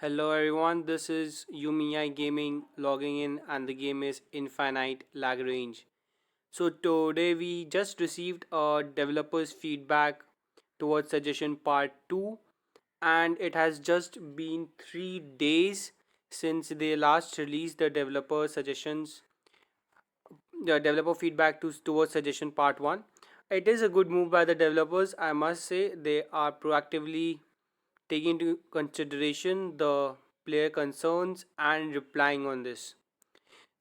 Hello everyone, this is Yumi Gaming logging in and the game is Infinite Lagrange. So today we just received a developer's feedback towards suggestion part 2 and it has just been 3 days since they last released the developer feedback towards suggestion part 1. It is a good move by the developers, I must say. They are proactively taking into consideration the player concerns and replying on this.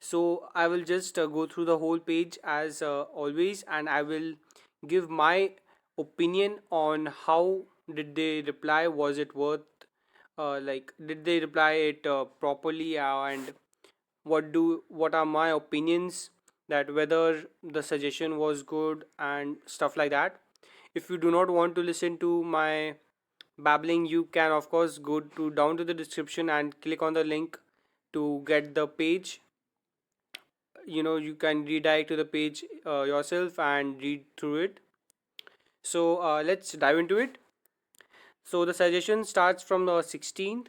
So I will just go through the whole page as always, and I will give my opinion on how did they reply. Was it worth did they reply it properly, and what are my opinions, that whether the suggestion was good and stuff like that. If you do not want to listen to my babbling, you can of course go to down to the description and click on the link to get the page. You can redirect to the page yourself and read through it. So let's dive into it. So the suggestion starts from the 16th.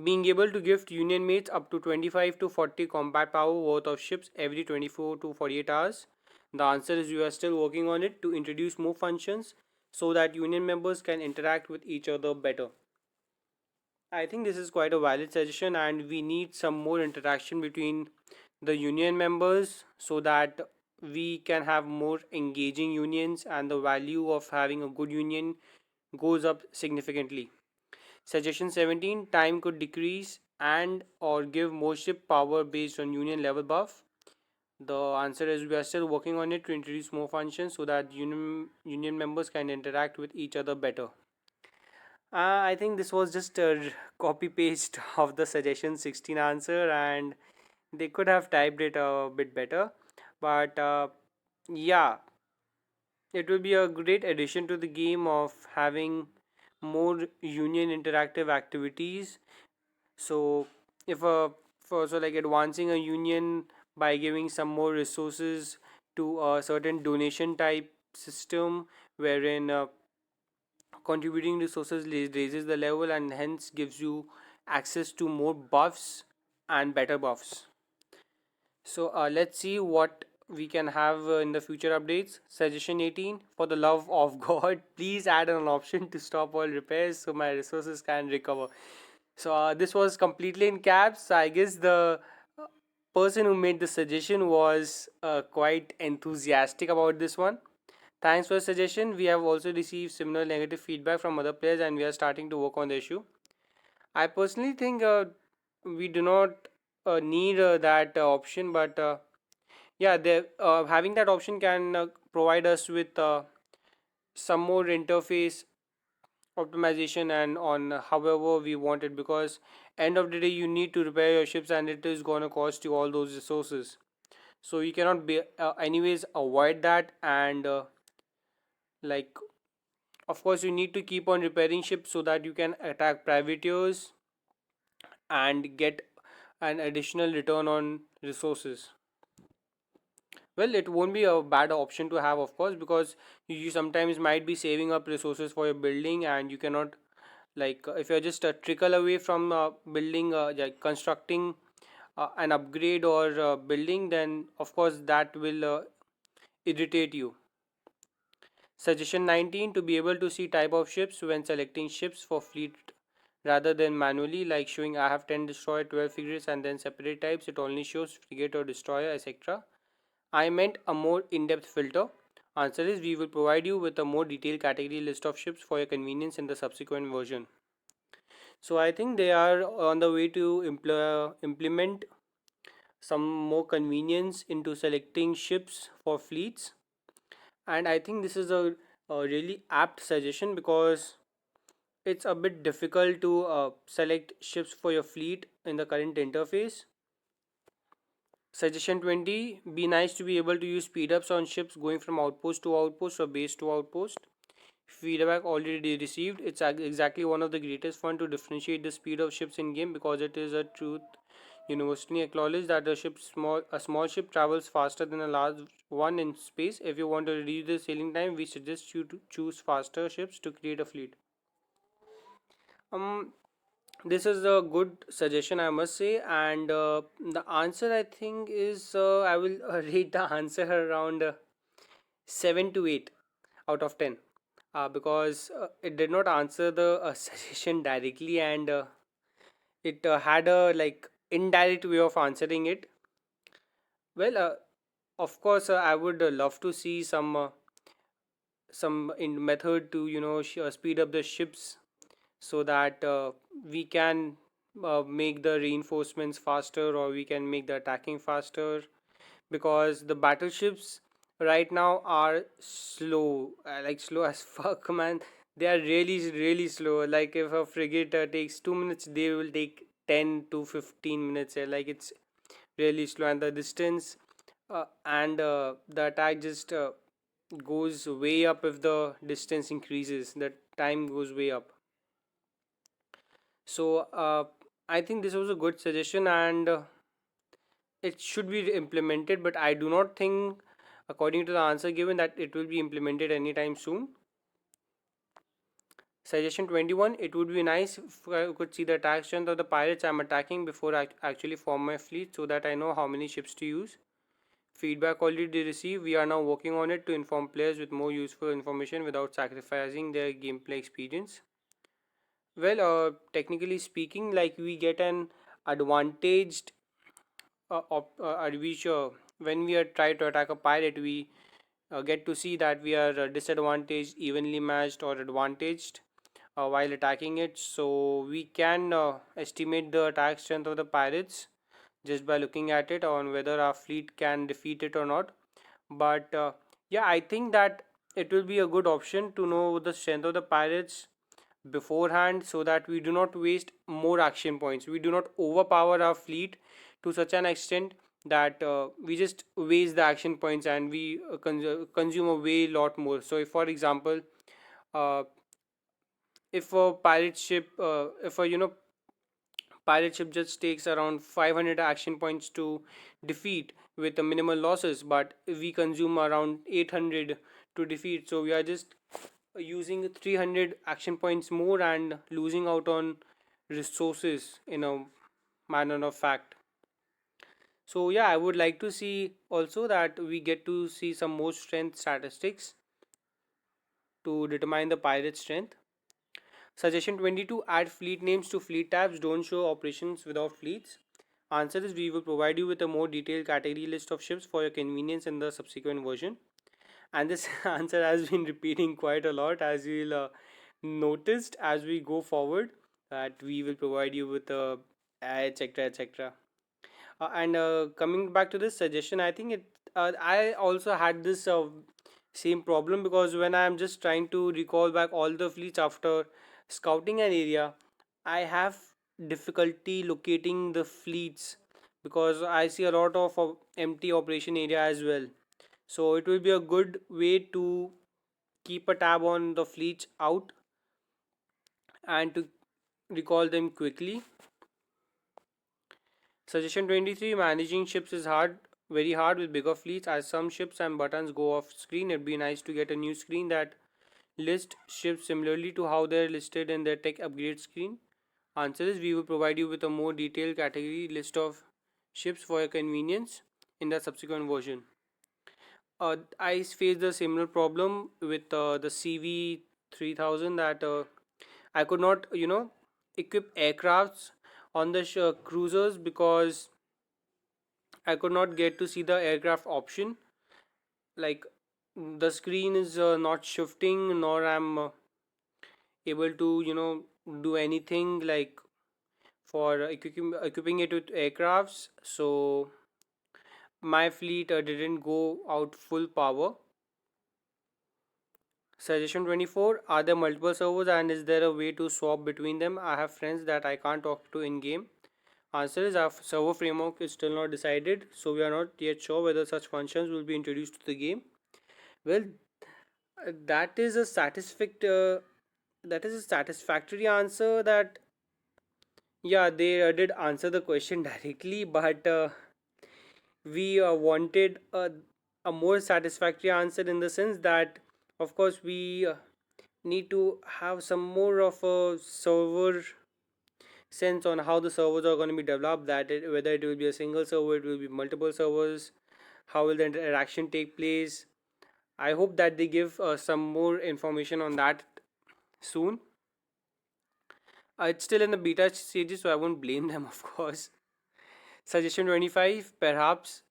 Being able to gift union mates up to 25 to 40 combat power worth of ships every 24 to 48 hours. The answer is we are still working on it to introduce more functions so that union members can interact with each other better. I think this is quite a valid suggestion, and we need some more interaction between the union members so that we can have more engaging unions and the value of having a good union goes up significantly. Suggestion 17, time could decrease and or give more ship power based on union level buff. The answer is we are still working on it to introduce more functions so that union members can interact with each other better. I think this was just a copy paste of the suggestion 16 answer, and they could have typed it a bit better. But yeah, it will be a great addition to the game of having more union interactive activities. So, if for so like advancing a union by giving some more resources to a certain donation type system, wherein contributing resources raises the level and hence gives you access to more buffs and better buffs. So let's see what we can have in the future updates. Suggestion 18, for the love of God, please add an option to stop all repairs so my resources can recover. So this was completely in caps. I guess the person who made the suggestion was quite enthusiastic about this one. Thanks for the suggestion. We have also received similar negative feedback from other players and we are starting to work on the issue. I personally think we do not need that option, but yeah, having that option can provide us with some more interface optimization and on however we want it, because end of the day you need to repair your ships and it is going to cost you all those resources, so you cannot be anyways avoid that. And like of course you need to keep on repairing ships so that you can attack privateers and get an additional return on resources. Well, it won't be a bad option to have, of course, because you sometimes might be saving up resources for your building and you cannot, if you're just a trickle away from building like constructing an upgrade or building, then of course that will irritate you. Suggestion 19, to be able to see type of ships when selecting ships for fleet rather than manually, like showing I have 10 destroyer, 12 frigates and then separate types. It only shows frigate or destroyer, etc. I meant a more in-depth filter. Answer is we will provide you with a more detailed category list of ships for your convenience in the subsequent version. So I think they are on the way to implement some more convenience into selecting ships for fleets, and I think this is a really apt suggestion because it's a bit difficult to select ships for your fleet in the current interface. Suggestion 20, be nice to be able to use speed ups on ships going from outpost to outpost or base to outpost. Feedback already received. It's exactly one of the greatest fun to differentiate the speed of ships in game, because it is a truth universally acknowledged that a small ship travels faster than a large one in space. If you want to reduce the sailing time, we suggest you to choose faster ships to create a fleet. Um, This is a good suggestion, I must say, and the answer I think is I will rate the answer around 7 to 8 out of 10, because it did not answer the suggestion directly, and it had a like indirect way of answering it. Well, of course, I would love to see some in method to speed up the ships so that we can make the reinforcements faster, or we can make the attacking faster, because the battleships right now are slow, like slow as fuck, man. They are really slow. Like if a frigate takes 2 minutes, they will take 10 to 15 minutes. Like it's really slow, and the distance and the attack just goes way up. If the distance increases, the time goes way up. So I think this was a good suggestion, and it should be implemented, but I do not think, according to the answer given, that it will be implemented anytime soon. Suggestion 21: it would be nice if I could see the attack strength of the pirates I'm attacking before I actually form my fleet, so that I know how many ships to use. Feedback already received. We are now working on it to inform players with more useful information without sacrificing their gameplay experience. Well, technically speaking, like we get an advantaged which when we are try to attack a pirate, we get to see that we are disadvantaged, evenly matched, or advantaged while attacking it. So we can estimate the attack strength of the pirates just by looking at it on whether our fleet can defeat it or not. But yeah, I think that it will be a good option to know the strength of the pirates beforehand, so that we do not waste more action points. We do not overpower our fleet to such an extent that we just waste the action points, and we consume a way lot more. So, if for example, uh, if a pirate ship, if a pirate ship just takes around 500 action points to defeat with the minimal losses, but we consume around 800 to defeat, so we are just using 300 action points more and losing out on resources in a manner of fact. So yeah, I would like to see also that we get to see some more strength statistics to determine the pirate strength. Suggestion 22: add fleet names to fleet tabs. Don't show operations without fleets. Answer is we will provide you with a more detailed category list of ships for your convenience in the subsequent version. And this answer has been repeating quite a lot, as you'll noticed as we go forward, that we will provide you with etc etc. And coming back to this suggestion, I think it I also had this same problem, because when I am just trying to recall back all the fleets after scouting an area, I have difficulty locating the fleets, because I see a lot of empty operation area as well. So it will be a good way to keep a tab on the fleets out and to recall them quickly. Suggestion 23: managing ships is hard, very hard with bigger fleets, as some ships and buttons go off screen. It'd be nice to get a new screen that lists ships similarly to how they're listed in their tech upgrade screen. Answer is we will provide you with a more detailed category list of ships for your convenience in the subsequent version. I faced a similar problem with the CV 3000, that I could not, equip aircrafts on the cruisers, because I could not get to see the aircraft option. Like the screen is not shifting, nor I'm able to, do anything like for equipping it with aircrafts. So my fleet didn't go out full power. Suggestion 24: are there multiple servers, and is there a way to swap between them? I have friends that I can't talk to in game. Answer is our server framework is still not decided, so we are not yet sure whether such functions will be introduced to the game. Well, that is a satisfactory answer. That yeah, they did answer the question directly, but we wanted a more satisfactory answer, in the sense that, of course, we need to have some more of a sense on how the servers are going to be developed, whether it will be a single server, it will be multiple servers, how will the interaction take place. I hope that they give some more information on that soon. It's still in the beta stages, so I won't blame them, of course. Suggestion 25, perhaps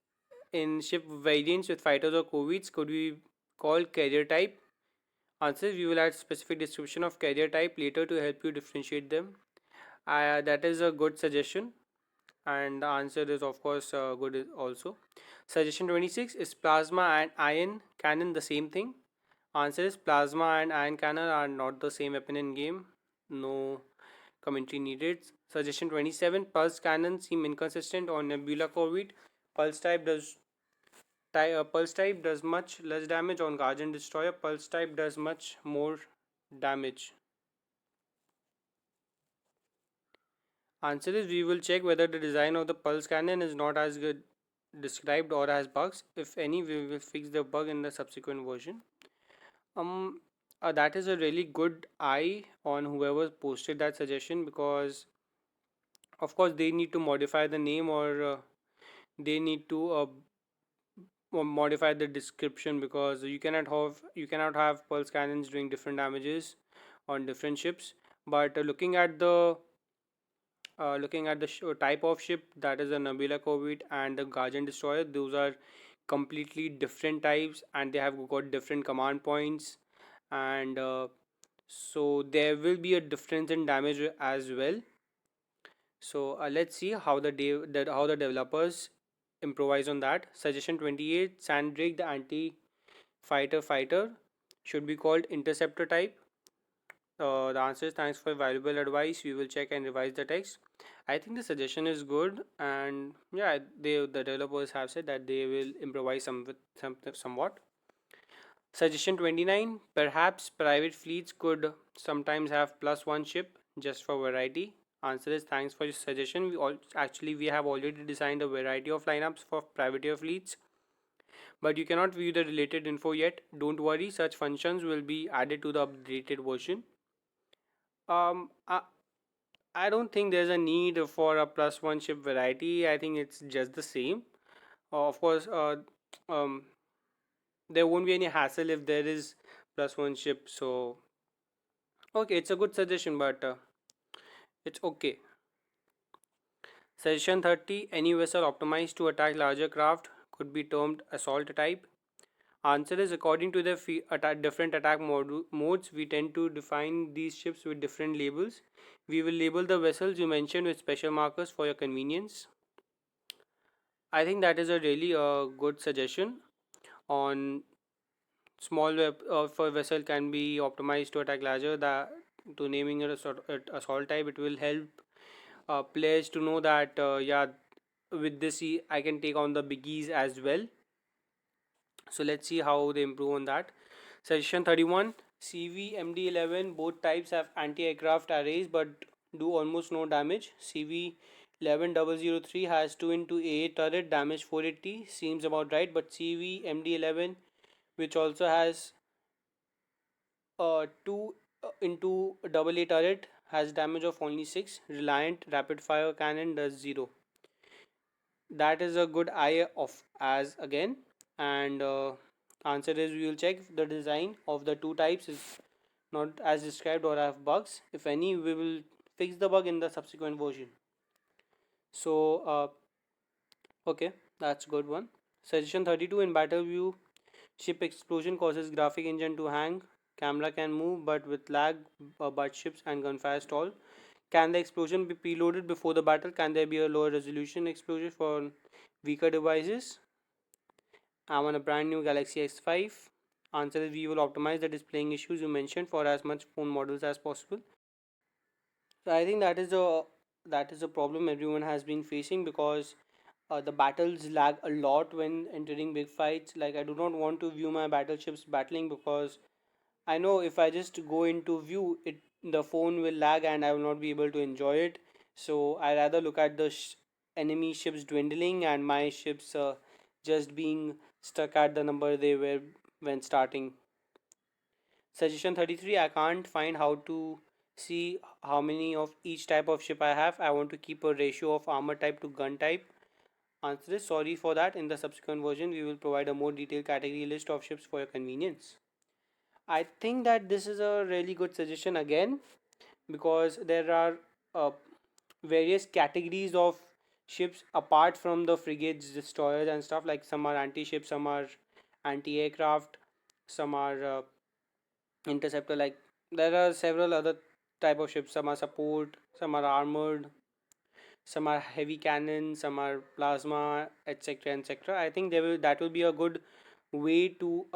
in ship variants with fighters or covids could be called carrier type. Answer, we will add specific description of carrier type later to help you differentiate them. That is a good suggestion, and the answer is of course good also. Suggestion 26, is plasma and ion cannon the same thing? Answer is plasma and ion cannon are not the same weapon in game. No commentary needed. Suggestion 27, pulse cannon seem inconsistent on Nebula Corvid. Pulse type does Pulse type does much less damage on Guardian Destroyer. Pulse type does much more damage. Answer is, we will check whether the design of the pulse cannon is not as good described or has bugs. If any, we will fix the bug in the subsequent version. Um, that is a really good eye on whoever posted that suggestion, because of course they need to modify the name, or they need to modify the description, because you cannot have pulse cannons doing different damages on different ships. But looking at the type of ship, that is a Nebula Corvette and the Guardian Destroyer, those are completely different types and they have got different command points, and so there will be a difference in damage as well. So let's see how how the developers improvise on that. Suggestion 28, Sandrake the anti-fighter should be called interceptor type. The answer is, thanks for valuable advice. We will check and revise the text. I think the suggestion is good, and yeah, the developers have said that they will improvise somewhat. Suggestion 29, perhaps private fleets could sometimes have plus one ship just for variety. Answer is, thanks for your suggestion. We have already designed a variety of lineups for privateer fleets, but you cannot view the related info yet. Don't worry, such functions will be added to the updated version. Um, I, I don't think there's a need for a plus one ship variety. I think it's just the same. Of course, um, there won't be any hassle if there is plus one ship. So, okay, it's a good suggestion, but it's okay. Suggestion 30, any vessel optimized to attack larger craft could be termed assault type. Answer is, according to the different attack modes, we tend to define these ships with different labels. We will label the vessels you mentioned with special markers for your convenience. I think that is a really good suggestion on small for vessel can be optimized to attack larger. That to naming it a assault type, it will help players to know that yeah, with this I can take on the biggies as well. So let's see how they improve on that. Session 31, CV-MD11, both types have anti-aircraft arrays but do almost no damage. CV-11003 has 2 into AA turret, damage 480, seems about right, but CV-MD11, which also has 2 into AA turret, has damage of only 6. Reliant rapid fire cannon does 0. That is a good eye of as again, and answer is, we will check if the design of the two types is not as described or have bugs. If any, we will fix the bug in the subsequent version. So okay, that's good one. Suggestion 32, in battle view, ship explosion causes graphic engine to hang. Camera can move but with lag, but ships and gunfire stall. Can the explosion be preloaded before the battle? Can there be a lower resolution explosion for weaker devices? I'm on a brand new Galaxy S5. Answer is, we will optimize the displaying issues you mentioned for as much phone models as possible. So I think that is a problem everyone has been facing, because the battles lag a lot when entering big fights. Like, I do not want to view my battleships battling, because I know if I just go into view, it the phone will lag and I will not be able to enjoy it. So I rather look at the enemy ships dwindling and my ships just being stuck at the number they were when starting. Suggestion 33, I can't find how to see how many of each type of ship I have. I want to keep a ratio of armor type to gun type. Answer is sorry for that. In the subsequent version, we will provide a more detailed category list of ships for your convenience. I think that this is a really good suggestion again, because there are uh, various categories of ships apart from the frigates, destroyers, and stuff. Like some are anti ship, some are anti aircraft, some are interceptor. Like there are several other type of ships. Some are support, some are armored, some are heavy cannon, some are plasma, etc., etc. I think that will be a good way to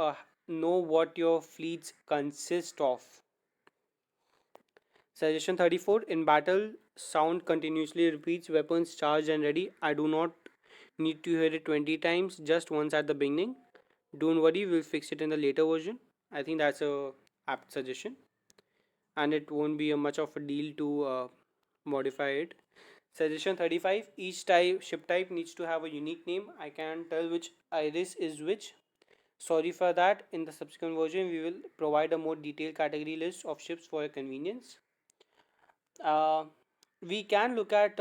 know what your fleets consist of. Suggestion 34: in battle, sound continuously repeats, weapons charged and ready. I do not need to hear it 20 times, just once at the beginning. Don't worry, we'll fix it in the later version. I think that's a apt suggestion, and it won't be a much of a deal to modify it. Suggestion 35: each type ship type needs to have a unique name. I can't tell which iris is which. Sorry for that. In the subsequent version, we will provide a more detailed category list of ships for your convenience. Uh, we can look at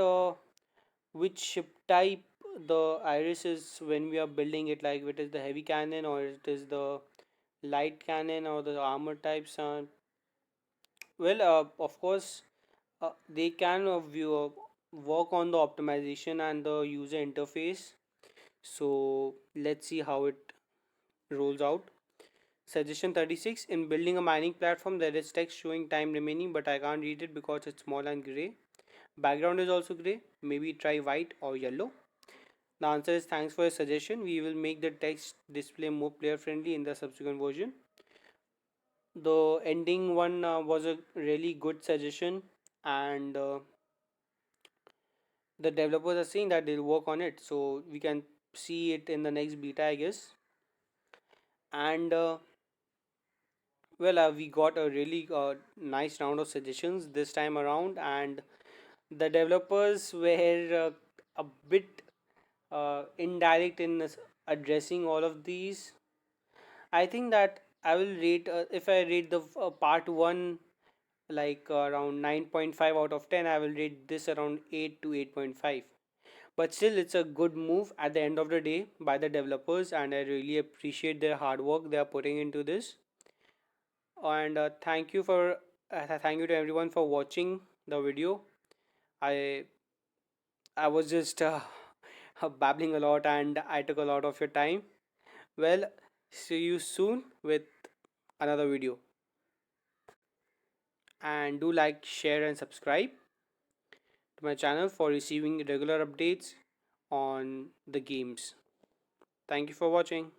which ship type the iris is when we are building it, like it is the heavy cannon or it is the light cannon or the armor types. Well, of course, they can work on the optimization and the user interface. So let's see how it rolls out. Suggestion 36: in building a mining platform, there is text showing time remaining, but I can't read it because it's small and gray. Background is also gray. Maybe try white or yellow. The answer is thanks for your suggestion. We will make the text display more player friendly in the subsequent version. The ending one was a really good suggestion, and the developers are saying that they'll work on it, so we can see it in the next beta, I guess. And well, we got a really nice round of suggestions this time around, and the developers were a bit indirect in addressing all of these. I think that I will rate, if I rate the part 1 like around 9.5 out of 10, I will rate this around 8 to 8.5. But still, it's a good move at the end of the day by the developers, and I really appreciate their hard work they are putting into this. And thank you to everyone for watching the video. I I was just babbling a lot, and I took a lot of your time. Well, see you soon with another video, and do like, share, and subscribe to my channel for receiving regular updates on the games. Thank you for watching.